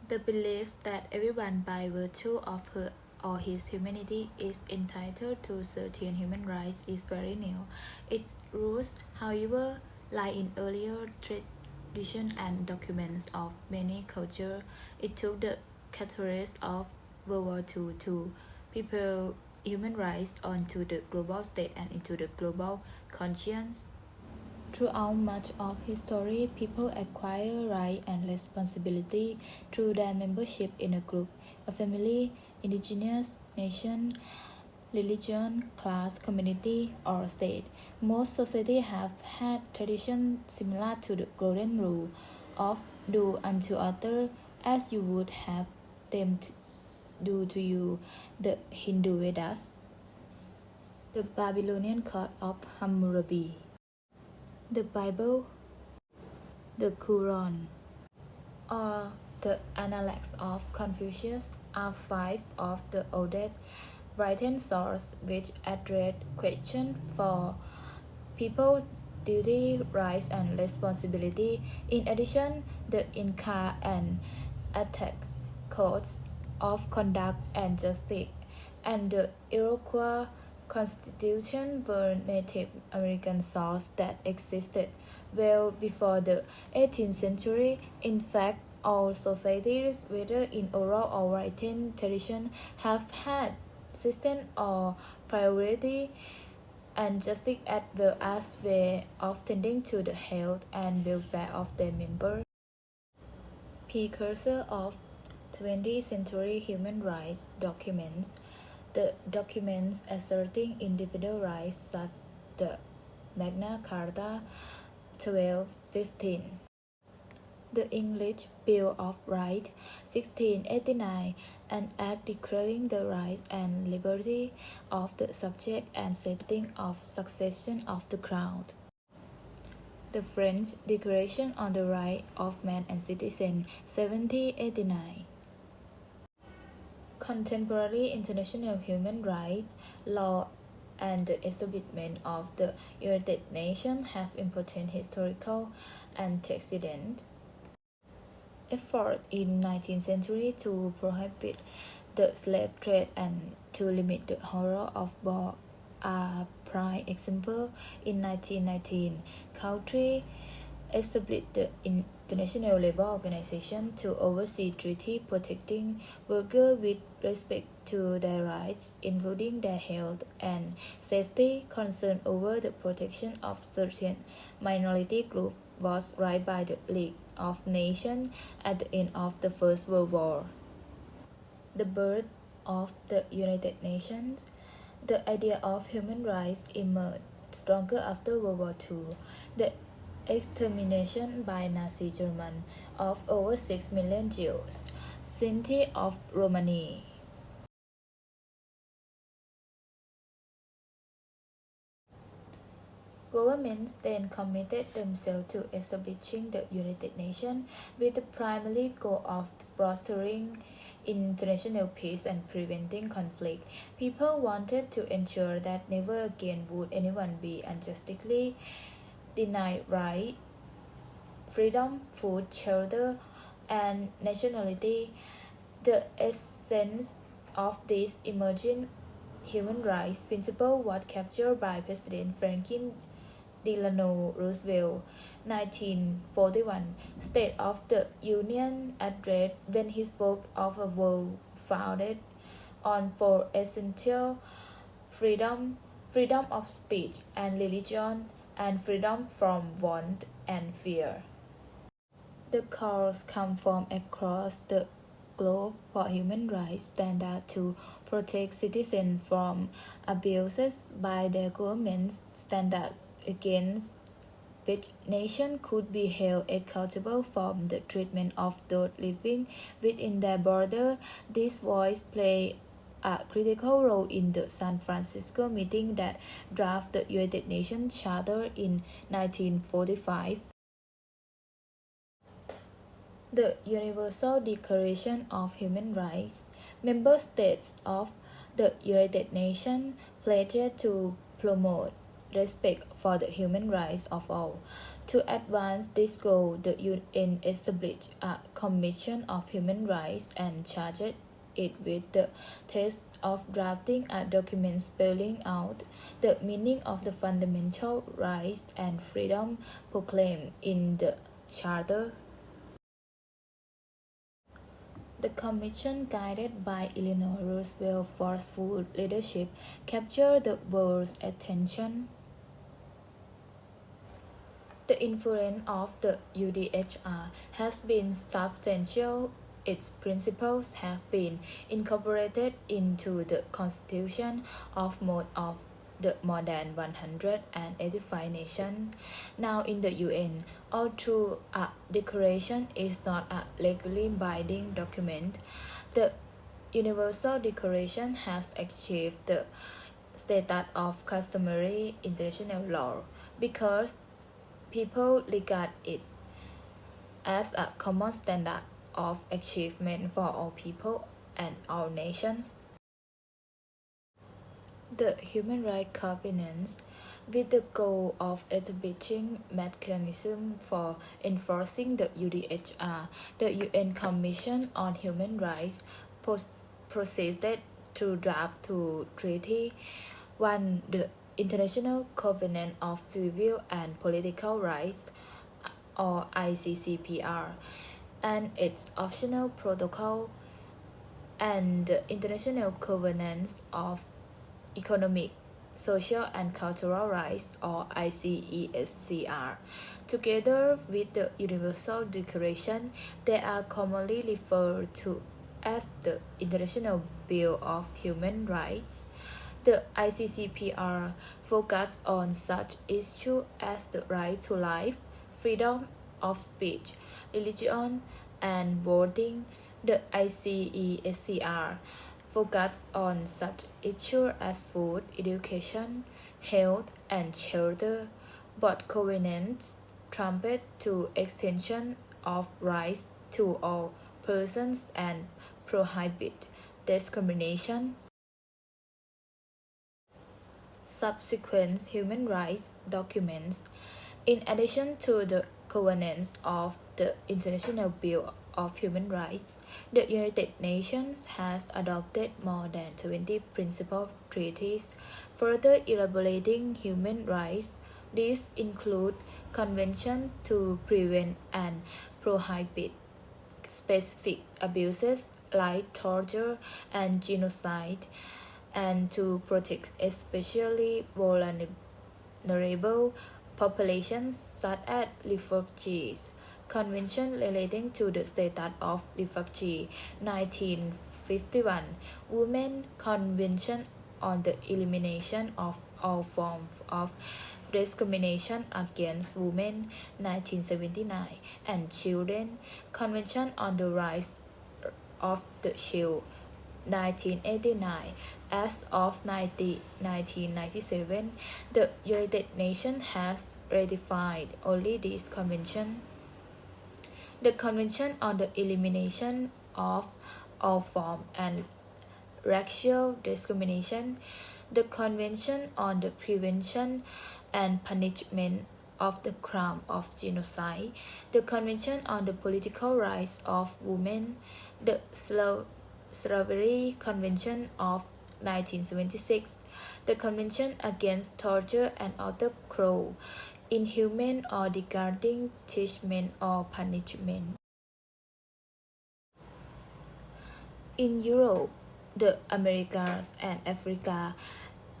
The belief that everyone by virtue of her or his humanity is entitled to certain human rights is very new. Its roots, however, lie in earlier tradition and documents of many cultures. It took the catalyst of World War II to people human rights onto the global stage and into the global conscience. Throughout much of history, people acquire rights and responsibility through their membership in a group, a family, indigenous nation, religion, class, community, or state. Most societies have had traditions similar to the golden rule of do unto others as you would have them to do to you, the Hindu Vedas, the Babylonian Code of Hammurabi, the Bible, the Quran, or the Analects of Confucius are five of the oldest written sources which address questions for people's duty, rights, and responsibility. In addition, the Inca and Aztec codes of conduct and justice, and the Iroquois Constitution were Native American sources that existed well before the 18th century. In fact, all societies, whether in oral or written tradition, have had system or priority and justice as well as way of tending to the health and welfare of their members. Precursor of 20th century human rights documents, the documents asserting individual rights such the Magna Carta 1215, the English Bill of Rights 1689, an act declaring the rights and liberty of the subject and setting of succession of the crown. The French Declaration on the Rights of Man and Citizen 1789. Contemporary international human rights law and the establishment of the United Nations have important historical antecedents. Effort in 19th century to prohibit the slave trade and to limit the horror of war are prime example. In 1919, country established the International Labour Organization to oversee treaty protecting workers with respect to their rights, including their health and safety. Concern over the protection of certain minority groups was raised by the League of Nations at the end of the First World War. The birth of the United Nations. The idea of human rights emerged stronger after World War II. The extermination by Nazi Germany of over 6 million Jews, Sinti of Romani. Governments then committed themselves to establishing the United Nations with the primary goal of fostering international peace and preventing conflict. People wanted to ensure that never again would anyone be unjustly denied right, freedom, food, shelter, and nationality. The essence of this emerging human rights principle was captured by President Franklin Delano Roosevelt, 1941, State of the Union address when he spoke of a world founded on four essential freedom, freedom of speech and religion, and freedom from want and fear. The calls come from across the globe for human rights standards to protect citizens from abuses by their governments, standards against which nations could be held accountable for the treatment of those living within their border. This voice played a critical role in the San Francisco meeting that drafted the United Nations Charter in 1945. The Universal Declaration of Human Rights. Member states of the United Nations pledged to promote, respect for the human rights of all. To advance this goal, the UN established a Commission of Human Rights and charged it with the task of drafting a document spelling out the meaning of the fundamental rights and freedom proclaimed in the Charter. The Commission, guided by Eleanor Roosevelt's forceful leadership, captured the world's attention. The influence of the UDHR has been substantial. Its principles have been incorporated into the constitution of most of the more than 185 nations now in the UN. Although a declaration is not a legally binding document, the Universal Declaration has achieved the status of customary international law because people regard it as a common standard of achievement for all people and all nations. The Human Rights Covenant, with the goal of establishing mechanisms for enforcing the UDHR, the UN Commission on Human Rights proceeded to draft two treaties. One, the International Covenant of Civil and Political Rights, or ICCPR, and its optional protocol, and the International Covenant of Economic, Social and Cultural Rights, or ICESCR. Together with the Universal Declaration, they are commonly referred to as the International Bill of Human Rights. The ICCPR focuses on such issues as the right to life, freedom of speech, religion, and voting. The ICESCR focuses on such issues as food, education, health, and shelter. Both covenants trumpet to extension of rights to all persons and prohibit discrimination. Subsequent human rights documents. In addition to the covenants of the International Bill of Human Rights, the United Nations has adopted more than 20 principal treaties further elaborating human rights. These include conventions to prevent and prohibit specific abuses like torture and genocide, and to protect especially vulnerable populations such as refugees. Convention relating to the status of refugee 1951, Women Convention on the elimination of all forms of discrimination against women 1979, and Children Convention on the Rights of the Child 1989. As of 1997, the United Nations has ratified only this convention. The Convention on the Elimination of All Forms and Racial Discrimination, the Convention on the Prevention and Punishment of the Crime of Genocide, the Convention on the Political Rights of Women, the Slavery Convention of 1976, the Convention Against Torture and Other Cruel, Inhumane or Degrading Treatment or Punishment. In Europe, the Americas, and Africa,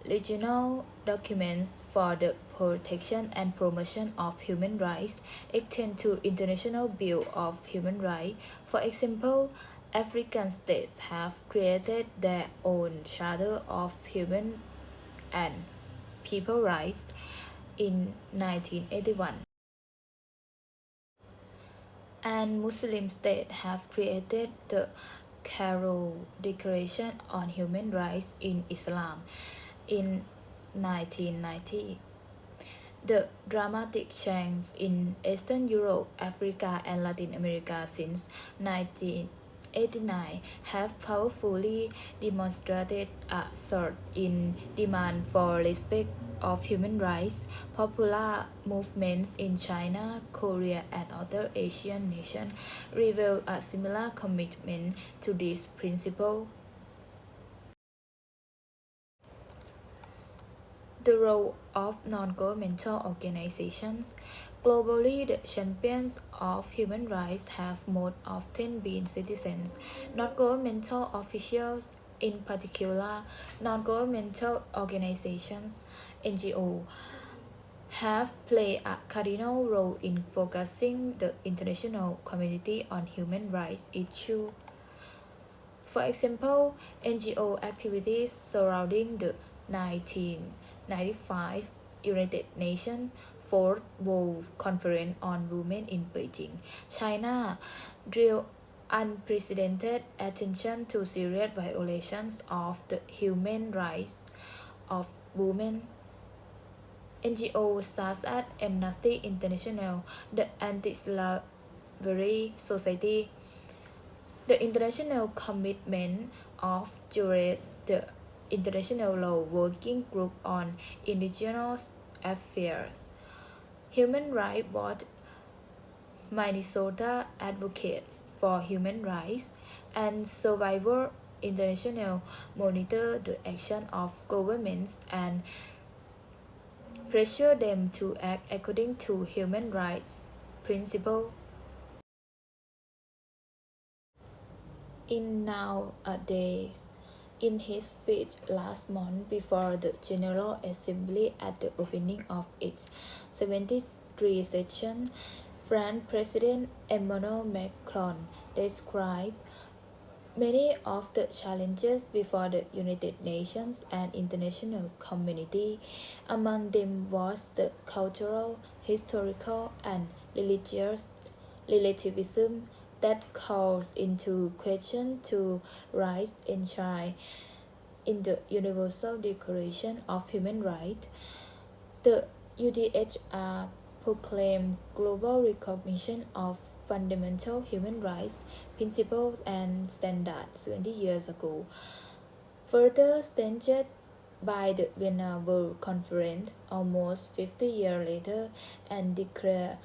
regional documents for the protection and promotion of human rights extend to International Bill of Human Rights. For example, African states have created their own Charter of Human and People Rights in 1981. And Muslim states have created the Cairo Declaration on Human Rights in Islam in 1990. The dramatic change in Eastern Europe, Africa, and Latin America since 1980 1989 have powerfully demonstrated a surge in demand for respect of human rights. Popular movements in China, Korea, and other Asian nations reveal a similar commitment to this principle. The role of non-governmental organizations. Globally, the champions of human rights have most often been citizens, not governmental officials. In particular, non-governmental organizations (NGO) have played a cardinal role in focusing the international community on human rights issues. For example, NGO activities surrounding the 1995 United Nations Fourth World Conference on Women in Beijing, China drew unprecedented attention to serious violations of the human rights of women. NGOs such as Amnesty International, the Anti-Slavery Society, the International Commitment of Jurists, the International Law Working Group on Indigenous Affairs, Human Rights Watch, Minnesota Advocates for Human Rights, and Survivor International monitor the action of governments and pressure them to act according to human rights principles. In nowadays, in his speech last month before the General Assembly at the opening of its 73rd session, French President Emmanuel Macron described many of the challenges before the United Nations and international community. Among them was the cultural, historical, and religious relativism that calls into question to rights enshrined in the Universal Declaration of Human Rights. The UDHR proclaimed global recognition of fundamental human rights principles and standards 20 years ago, further strengthened by the Vienna World Conference almost 50 years later, and declared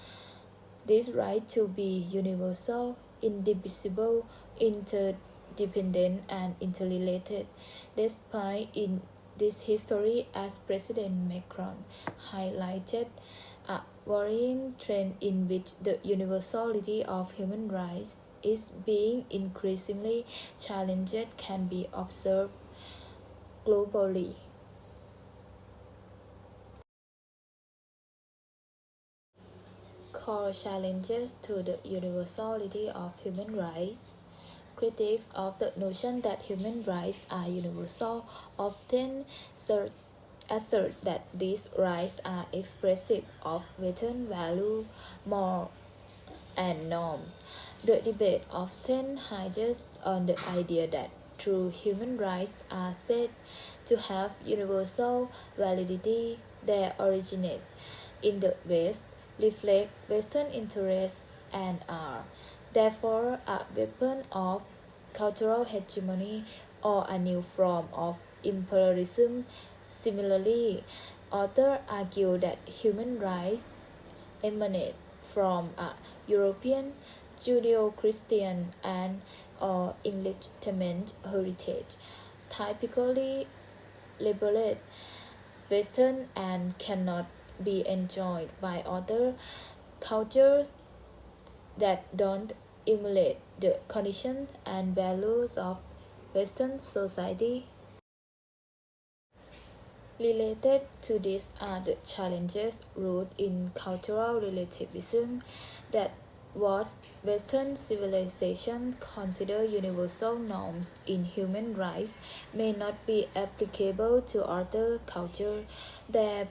this right to be universal, indivisible, interdependent, and interrelated. Despite in this history, as President Macron highlighted, a worrying trend in which the universality of human rights is being increasingly challenged can be observed globally. Core challenges to the universality of human rights. Critics of the notion that human rights are universal often assert that these rights are expressive of Western value, morals, and norms. The debate often hinges on the idea that true human rights are said to have universal validity. They originate in the West, reflect Western interests, and are therefore a weapon of cultural hegemony or a new form of imperialism. Similarly, authors argue that human rights emanate from a European, Judeo-Christian, and or Enlightenment heritage, typically labeled Western, and cannot be enjoyed by other cultures that don't emulate the conditions and values of Western society. Related to this are the challenges rooted in cultural relativism that was Western civilization consider universal norms in human rights may not be applicable to other cultures. The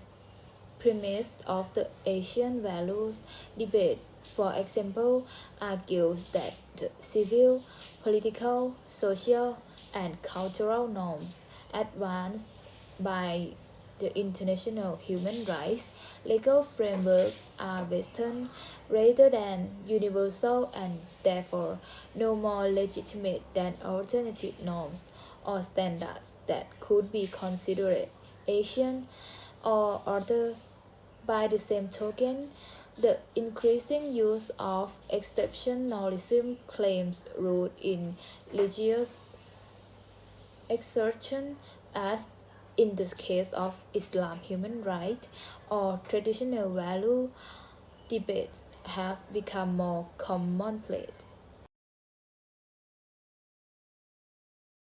premise of the Asian values debate, for example, argues that the civil, political, social, and cultural norms advanced by the international human rights legal framework are Western rather than universal and therefore no more legitimate than alternative norms or standards that could be considered Asian or other. By the same token, the increasing use of exceptionalism claims root in religious exertion, as in the case of Islam human rights or traditional value debates have become more commonplace.